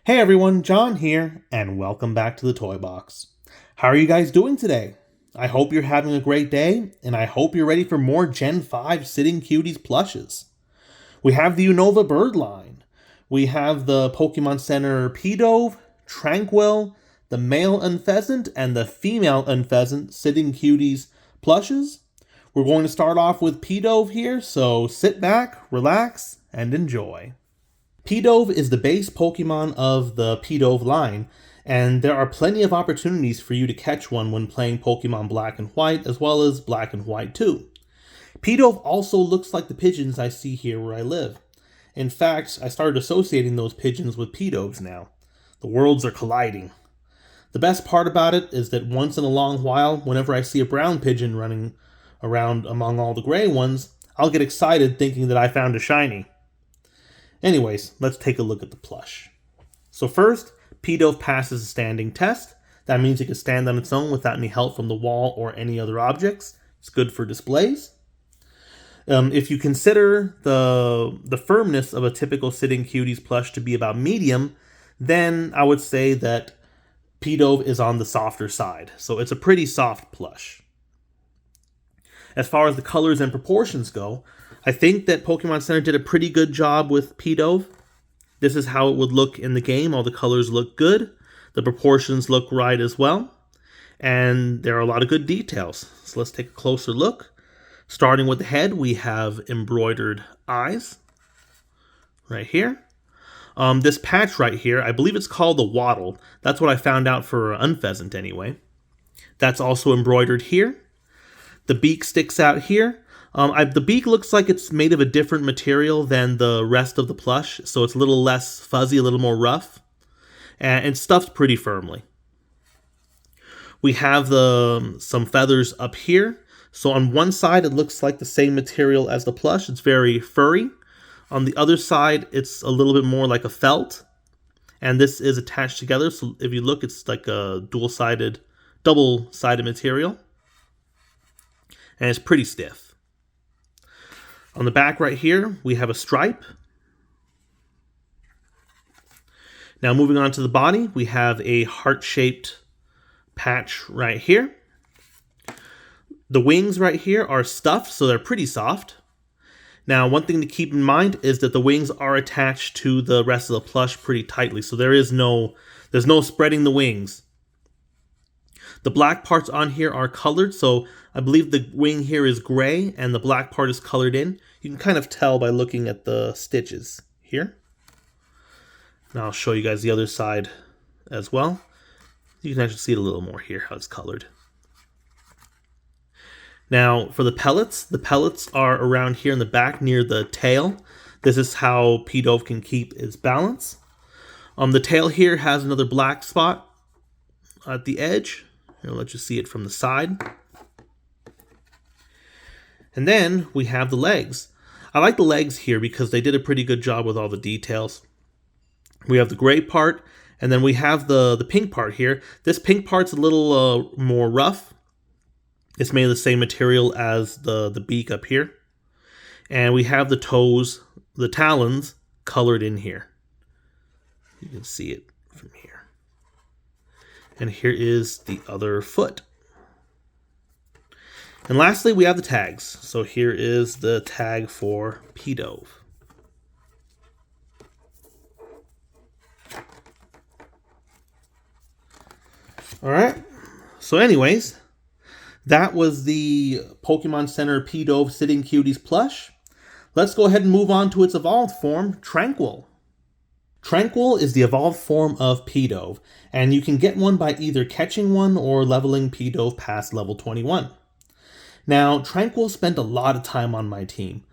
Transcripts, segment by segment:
Hey everyone, John here, and welcome back to the Toy Box. How are you guys doing today? I hope you're having a great day, and I hope you're ready for more Gen 5 Sitting Cuties Plushes. We have the Unova bird line. We have the Pokémon Center Pidove, Tranquill, the male Unfezant, and the female Unfezant Sitting Cuties Plushes. We're going to start off with Pidove here, so sit back, relax, and enjoy. Pidove is the base Pokemon of the Pidove line, and there are plenty of opportunities for you to catch one when playing Pokemon Black and White, as well as Black and White 2. Pidove also looks like the pigeons I see here where I live. In fact, I started associating those pigeons with Pidoves now. The worlds are colliding. The best part about it is that once in a long while, whenever I see a brown pigeon running around among all the gray ones, I'll get excited thinking that I found a shiny. Anyways, let's take a look at the plush. So first, Pidove passes a standing test. That means it can stand on its own without any help from the wall or any other objects. It's good for displays. If you consider the firmness of a typical Sitting Cuties plush to be about medium, then I would say that Pidove is on the softer side. So it's a pretty soft plush. As far as the colors and proportions go, I think that Pokemon Center did a pretty good job with Pidove. This is how it would look in the game. All the colors look good. The proportions look right as well. And there are a lot of good details. So let's take a closer look. Starting with the head, we have embroidered eyes right here. This patch right here, I believe it's called the wattle. That's what I found out for Unfezant anyway. That's also embroidered here. The beak sticks out here. The beak looks like it's made of a different material than the rest of the plush, so it's a little less fuzzy, a little more rough, and it's stuffed pretty firmly. We have some feathers up here. So on one side, it looks like the same material as the plush. It's very furry. On the other side, it's a little bit more like a felt, and this is attached together. So if you look, it's like a double-sided material, and it's pretty stiff. On the back right here, we have a stripe. Now moving on to the body, we have a heart-shaped patch right here. The wings right here are stuffed, so they're pretty soft. Now, one thing to keep in mind is that the wings are attached to the rest of the plush pretty tightly, so there's no spreading the wings. The black parts on here are colored, so I believe the wing here is gray and the black part is colored in. You can kind of tell by looking at the stitches here. Now I'll show you guys the other side as well. You can actually see it a little more here, how it's colored. Now for the pellets are around here in the back near the tail. This is how Pidove can keep its balance. The tail here has another black spot at the edge. I'll let you see it from the side. And then we have the legs. I like the legs here because they did a pretty good job with all the details. We have the gray part, and then we have the pink part here. This pink part's a little more rough. It's made of the same material as the beak up here. And we have the toes, the talons, colored in here. You can see it from here. And here is the other foot. And lastly, we have the tags. So here is the tag for Pidove. Alright, so anyways, that was the Pokemon Center Pidove Sitting Cuties plush. Let's go ahead and move on to its evolved form, Tranquill. Tranquill is the evolved form of Pidove, and you can get one by either catching one or leveling Pidove past level 21. Now, Tranquill spent a lot of time on my team.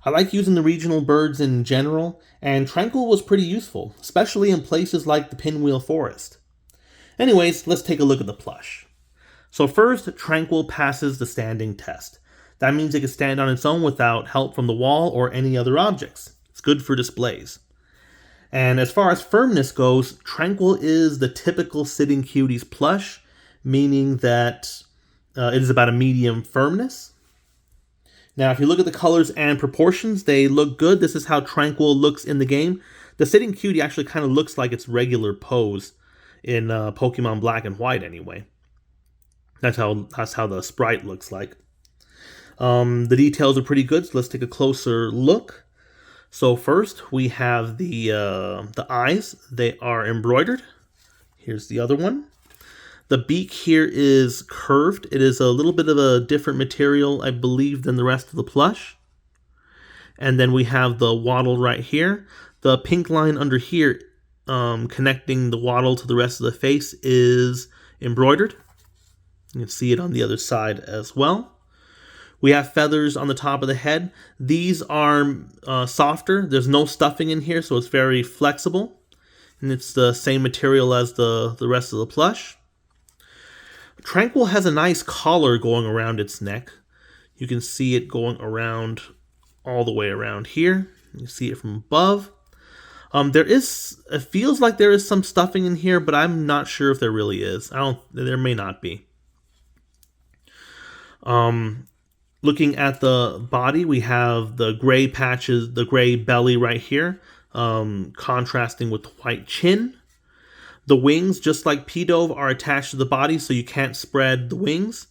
I like using the regional birds in general, and Tranquill was pretty useful, especially in places like the Pinwheel Forest. Anyways, let's take a look at the plush. So first, Tranquill passes the standing test. That means it can stand on its own without help from the wall or any other objects. It's good for displays. And as far as firmness goes, Tranquill is the typical Sitting Cuties plush, meaning that it is about a medium firmness. Now, if you look at the colors and proportions, they look good. This is how Tranquill looks in the game. The sitting cutie actually kind of looks like its regular pose in Pokemon Black and White anyway. That's how the sprite looks like. The details are pretty good, so let's take a closer look. So first we have the eyes. They are embroidered. Here's the other one. The beak here is curved. It is a little bit of a different material, I believe, than the rest of the plush. And then we have the waddle right here. The pink line under here, connecting the waddle to the rest of the face, is embroidered. You can see it on the other side as well. We have feathers on the top of the head. These are softer. There's no stuffing in here, so it's very flexible. And it's the same material as the rest of the plush. Tranquill has a nice collar going around its neck. You can see it going around all the way around here. You can see it from above. It feels like there is some stuffing in here, but I'm not sure if there really is. There may not be. Looking at the body, we have the gray patches, the gray belly right here, contrasting with the white chin. The wings, just like Pidove, are attached to the body, so you can't spread the wings.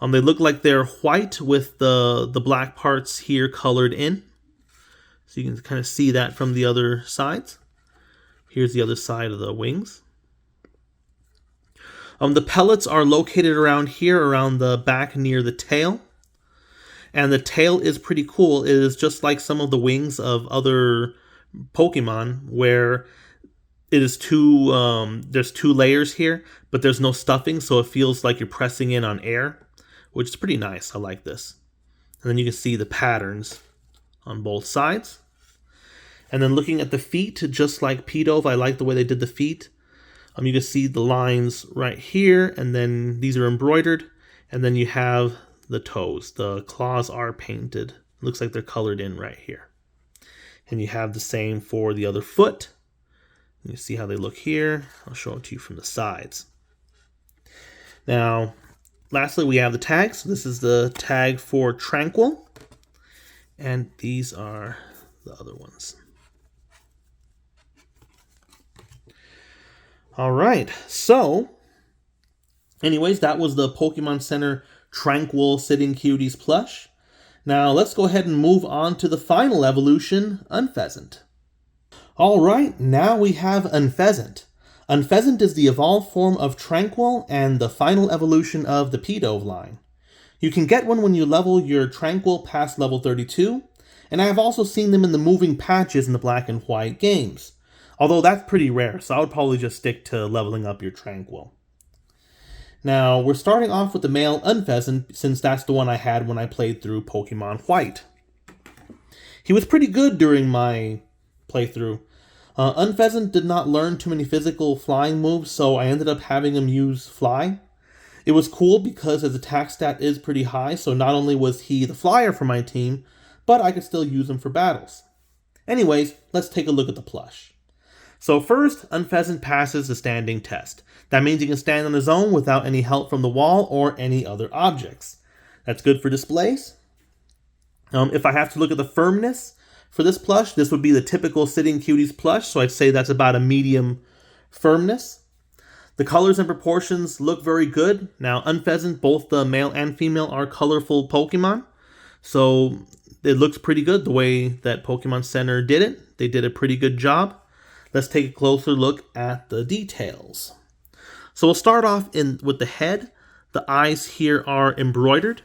They look like they're white with the black parts here colored in. So you can kind of see that from the other sides. Here's the other side of the wings. The pellets are located around here, around the back near the tail. And the tail is pretty cool. It is just like some of the wings of other Pokemon, where it is there's two layers here, but there's no stuffing, so it feels like you're pressing in on air, which is pretty nice. I like this. And then you can see the patterns on both sides. And then looking at the feet, just like Pidove, I like the way they did the feet. You can see the lines right here, and then these are embroidered, and then you have the toes. The claws are painted. It looks like they're colored in right here. And you have the same for the other foot. You see how they look here. I'll show it to you from the sides. Now, lastly, we have the tags. So this is the tag for Tranquill. And these are the other ones. All right. So, anyways, that was the Pokemon Center Tranquill Sitting Cuties plush. Now, let's go ahead and move on to the final evolution, Unfezant. Alright, now we have Unfezant. Unfezant is the evolved form of Tranquill and the final evolution of the Pidove line. You can get one when you level your Tranquill past level 32, and I have also seen them in the moving patches in the Black and White games. Although that's pretty rare, so I would probably just stick to leveling up your Tranquill. Now, we're starting off with the male Unfezant, since that's the one I had when I played through Pokemon White. He was pretty good during my playthrough. Unfezant did not learn too many physical flying moves, so I ended up having him use Fly. It was cool because his attack stat is pretty high, so not only was he the flyer for my team, but I could still use him for battles. Anyways, let's take a look at the plush. So first, Unfezant passes the standing test. That means he can stand on his own without any help from the wall or any other objects. That's good for displays. If I have to look at the firmness for this plush, this would be the typical Sitting Cuties plush, so I'd say that's about a medium firmness. The colors and proportions look very good. Now, Unfezant, both the male and female, are colorful Pokemon, so it looks pretty good the way that Pokemon Center did it. They did a pretty good job. Let's take a closer look at the details. So we'll start off with the head. The eyes here are embroidered,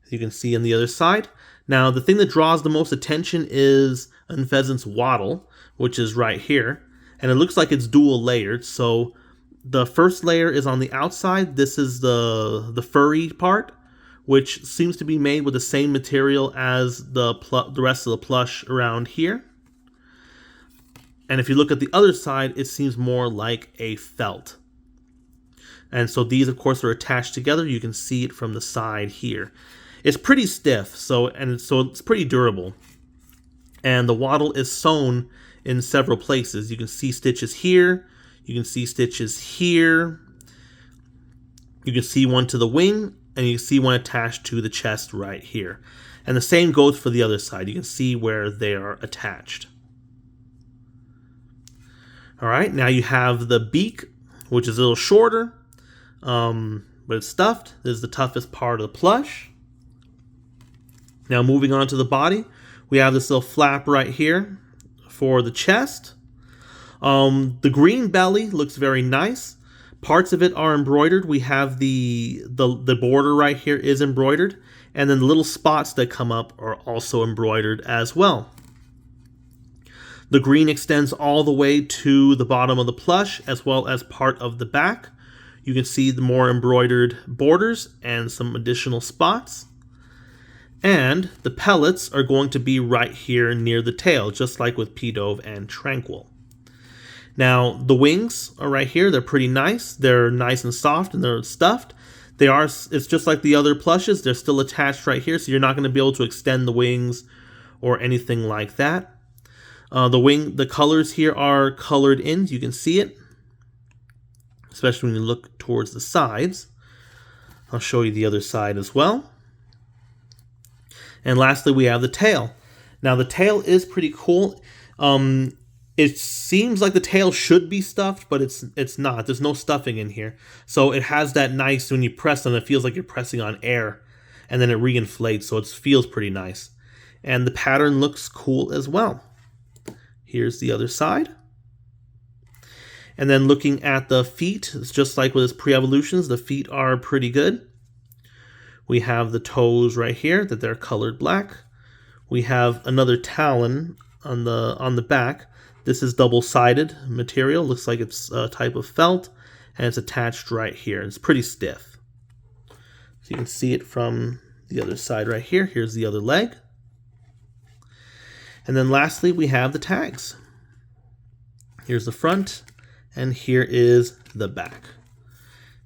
as you can see on the other side. Now, the thing that draws the most attention is Unfezant's waddle, which is right here. And it looks like it's dual layered. So the first layer is on the outside. This is the furry part, which seems to be made with the same material as the rest of the plush around here. And if you look at the other side, it seems more like a felt. And so these, of course, are attached together. You can see it from the side here. It's pretty stiff, so it's pretty durable. And the waddle is sewn in several places. You can see stitches here. You can see stitches here. You can see one to the wing, and you can see one attached to the chest right here. And the same goes for the other side. You can see where they are attached. All right, now you have the beak, which is a little shorter, but it's stuffed. This is the toughest part of the plush. Now moving on to the body, we have this little flap right here for the chest. The green belly looks very nice. Parts of it are embroidered. We have the border right here is embroidered, and then the little spots that come up are also embroidered as well. The green extends all the way to the bottom of the plush as well as part of the back. You can see the more embroidered borders and some additional spots. And the pellets are going to be right here near the tail, just like with Pidove and Tranquill. Now, the wings are right here. They're pretty nice. They're nice and soft, and they're stuffed. It's just like the other plushes. They're still attached right here, so you're not going to be able to extend the wings or anything like that. The colors here are colored in. You can see it, especially when you look towards the sides. I'll show you the other side as well. And lastly, we have the tail. Now, the tail is pretty cool. It seems like the tail should be stuffed, but it's not. There's no stuffing in here. So it has that nice, when you press on it, feels like you're pressing on air, and then it reinflates, so it feels pretty nice. And the pattern looks cool as well. Here's the other side. And then looking at the feet, it's just like with his pre-evolutions, the feet are pretty good. We have the toes right here, that they're colored black. We have another talon on the back. This is double-sided material. Looks like it's a type of felt, and it's attached right here. It's pretty stiff. So you can see it from the other side right here. Here's the other leg. And then lastly, we have the tags. Here's the front, and here is the back.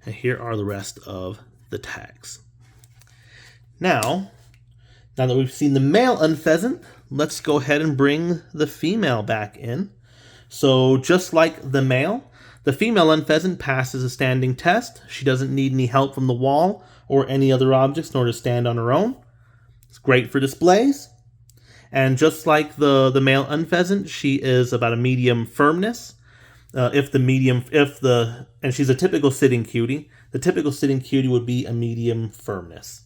And here are the rest of the tags. Now that we've seen the male Unfezant, let's go ahead and bring the female back in. So just like the male, the female Unfezant passes a standing test. She doesn't need any help from the wall or any other objects in order to stand on her own. It's great for displays. And just like the male Unfezant, she is about a medium firmness. And she's a typical sitting cutie. The typical sitting cutie would be a medium firmness.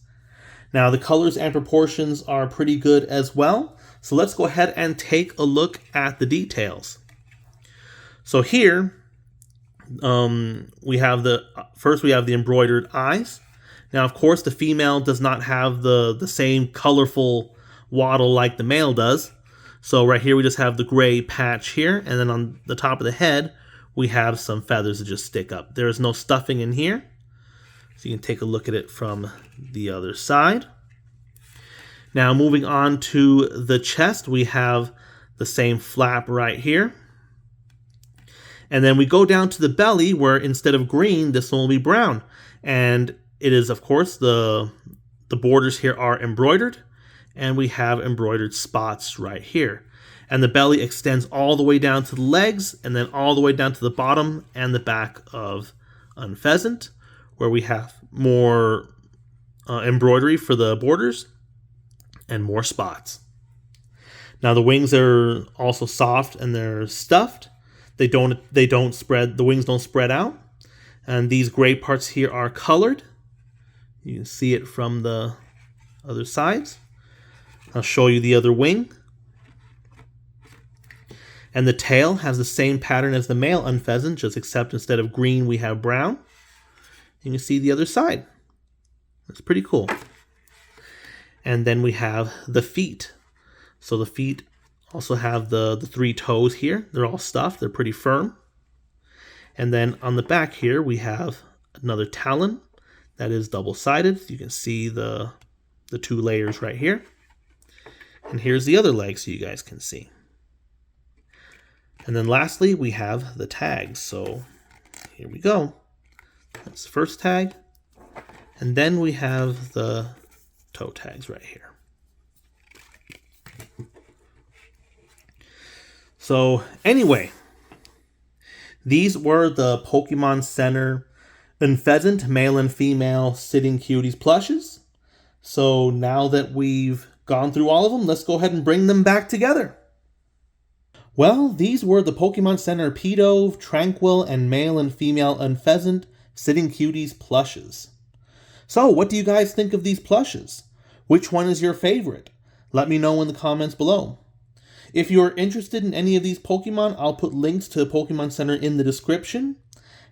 Now, the colors and proportions are pretty good as well. So let's go ahead and take a look at the details. So here, we have the embroidered eyes. Now, of course, the female does not have the same colorful waddle like the male does. So right here, we just have the gray patch here. And then on the top of the head, we have some feathers that just stick up. There is no stuffing in here. So you can take a look at it from the other side. Now moving on to the chest, we have the same flap right here. And then we go down to the belly where instead of green, this one will be brown. And it is, of course, the borders here are embroidered. And we have embroidered spots right here. And the belly extends all the way down to the legs and then all the way down to the bottom and the back of Unfezant, where we have more embroidery for the borders and more spots. Now the wings are also soft and they're stuffed. They don't spread. The wings don't spread out. And these gray parts here are colored. You can see it from the other sides. I'll show you the other wing. And the tail has the same pattern as the male Unfezant, just except instead of green, we have brown. You can see the other side. That's pretty cool. And then we have the feet. So the feet also have the three toes here. They're all stuffed. They're pretty firm. And then on the back here, we have another talon that is double-sided. You can see the two layers right here. And here's the other leg so you guys can see. And then lastly, we have the tags. So here we go. That's the first tag. And then we have the toe tags right here. So anyway, these were the Pokemon Center Unfezant male and female Sitting Cuties plushes. So now that we've gone through all of them, let's go ahead and bring them back together. Well, these were the Pokémon Center Pidove, Tranquill, and male and female Unfezant Sitting Cuties Plushes. So, what do you guys think of these plushes? Which one is your favorite? Let me know in the comments below. If you're interested in any of these Pokemon, I'll put links to Pokémon Center in the description.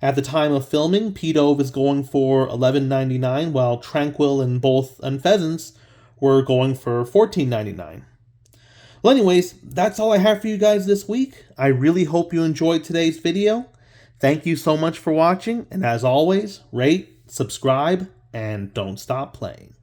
At the time of filming, Pidove is going for $11.99, while Tranquill and both Unfezants were going for $14.99. Well, anyways, that's all I have for you guys this week. I really hope you enjoyed today's video. Thank you so much for watching, and as always, rate, subscribe, and don't stop playing.